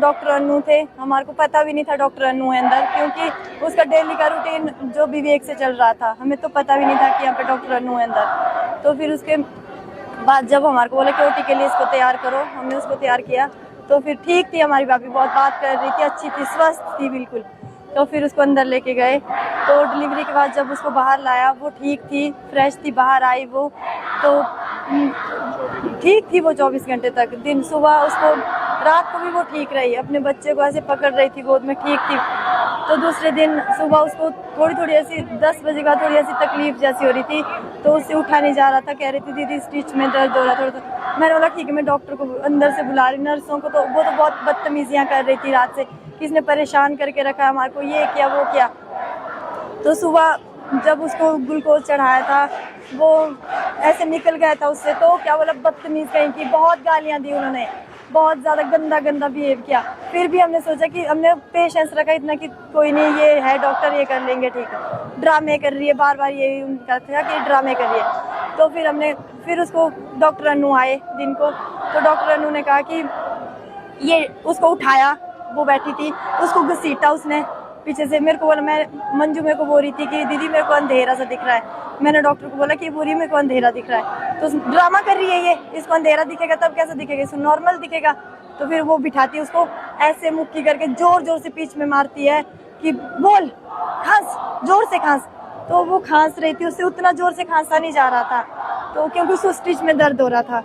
Doctor Annu थे, हमारे को पता भी नहीं था डॉक्टर अन्नू है अंदर, क्योंकि उसका डेली का रूटीन जो विवेक से चल रहा था, हमें तो पता भी नहीं था कि यहाँ पे डॉक्टर अन्नू है अंदर। तो फिर उसके बाद जब हमारे को बोला कि ओटी के लिए इसको तैयार करो, हमने उसको तैयार किया। तो फिर ठीक थी, हमारी भाभी बहुत बात कर रही थी, अच्छी थी, स्वस्थ थी बिल्कुल। तो फिर उसको अंदर लेके गए। तो डिलीवरी के बाद जब उसको बाहर लाया, वो ठीक थी, फ्रेश थी, बाहर आई वो, तो ठीक थी वो 24 घंटे तक। दिन सुबह उसको, रात को भी वो ठीक रही, अपने बच्चे को ऐसे पकड़ रही थी गोद में, ठीक थी। तो दूसरे दिन सुबह उसको थोड़ी ऐसी 10 बजे का थोड़ी ऐसी तकलीफ जैसी हो रही थी, तो उससे उठा नहीं जा रहा था। कह रही थी दीदी स्टिच में दर्द हो रहा थोड़ा सा। मैंने बोला ठीक है, मैं डॉक्टर को अंदर से बुला रही। नर्सों को तो वो तो बहुत बदतमीजियाँ कर रही थी रात से, किसने परेशान करके रखा हमारे को, ये किया वो किया। तो सुबह जब उसको ग्लूकोज चढ़ाया था, वो ऐसे निकल गया था उससे, तो क्या बोला, बदतमीज कहीं की, बहुत गालियाँ दी उन्होंने, बहुत ज़्यादा गंदा बिहेव किया। फिर भी हमने सोचा कि हमने पेशेंस रखा इतना कि कोई नहीं, ये है डॉक्टर, ये कर लेंगे, ठीक है। ड्रामे कर रही है, बार बार ये उनका था कि ड्रामे कर रही है। तो फिर उसको डॉक्टर अन्नू आए दिन को, तो डॉक्टर अन्नू ने कहा कि ये उसको उठाया, वो बैठी थी, उसको घसीटा उसने पीछे से। मेरे को बोला, मंजू मेरे को बोल रही थी कि दीदी मेरे को अंधेरा सा दिख रहा है। मैंने डॉक्टर को बोला कि बोरी मेरे को अंधेरा दिख रहा है। तो ड्रामा कर रही है ये, इसको अंधेरा दिखेगा तब कैसा दिखेगा, इसको नॉर्मल दिखेगा। तो फिर वो बिठाती है उसको, ऐसे मुक्की करके जोर से पीठ में मारती है कि बोल, खांस, जोर से खांस। तो वो खांस रही थी, उससे उतना जोर से खांसा नहीं जा रहा था, तो क्योंकि उसको स्टिच में दर्द हो रहा था।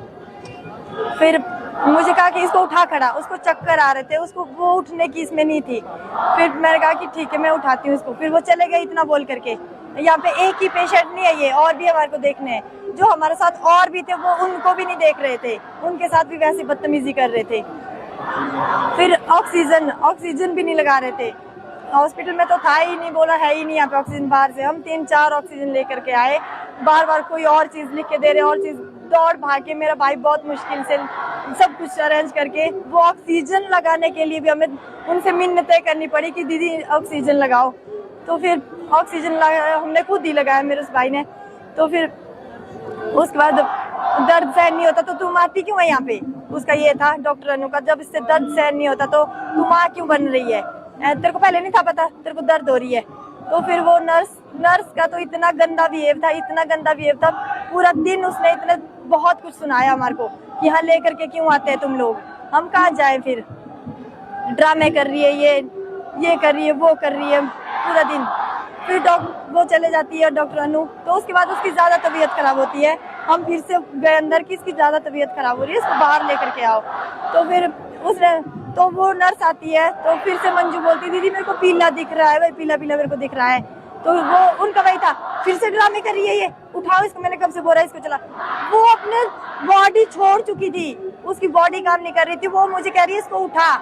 फिर मुझे कहा कि इसको उठा खड़ा, उसको चक्कर आ रहे थे, उसको वो उठने की इसमें नहीं थी। फिर मैंने कहा कि ठीक है मैं उठाती हूँ इसको। फिर वो चले गए इतना बोल करके। यहाँ पे एक ही पेशेंट नहीं है ये, और भी हमारे को देखने हैं। जो हमारे साथ और भी थे वो उनको भी नहीं देख रहे थे, उनके साथ भी वैसी बदतमीजी कर रहे थे। फिर ऑक्सीजन भी नहीं लगा रहे थे। हॉस्पिटल में तो था ही नहीं, बोला है ही नहीं यहाँ पे ऑक्सीजन। बाहर से हम 3-4 ऑक्सीजन लेकर के आए, बार कोई और चीज लिख के दे रहे, और चीज दौड़ भाग के मेरा भाई बहुत मुश्किल से सब कुछ अरेंज करके, वो ऑक्सीजन लगाने के लिए भी हमें उनसे मिन्नतें करनी पड़ी कि दीदी ऑक्सीजन लगाओ। तो फिर ऑक्सीजन हमने खुद ही लगाया, मेरे उस भाई ने। तो फिर उसके बाद दर्द सहन नहीं होता तो तुम आती क्यों है यहाँ पे, उसका ये था डॉक्टर अनु का, जब इससे दर्द सहन नहीं होता तो तुम माँ क्यों बन रही है, तेरे को पहले नहीं था पता तेरे को दर्द हो रही है। तो फिर वो नर्स का तो इतना गंदा बिहेव था, पूरा दिन उसने इतने बहुत कुछ सुनाया हमारे को, यहाँ लेकर के क्यों आते हैं तुम लोग, हम कहाँ जाए। फिर ड्रामे कर रही है, ये कर रही है, वो कर रही है पूरा दिन। फिर वो चले जाती है डॉक्टर अनु। तो उसके बाद उसकी ज्यादा तबीयत खराब होती है, हम फिर से गए अंदर की इसकी ज्यादा तबीयत खराब हो रही है, इसको बाहर लेकर के आओ। तो फिर तो वो नर्स आती है, तो फिर से मंजू बोलती दीदी मेरे को पीला दिख रहा है, भाई पीला मेरे को दिख रहा है। तो वो उनका वही था, फिर से ड्रामे कर रही है, ये उठाओ इसको, मैंने कब से बोला इसको चला। वो अपने बॉडी छोड़ चुकी थी, उसकी बॉडी काम नहीं कर रही थी, वो मुझे कह रही है इसको उठा।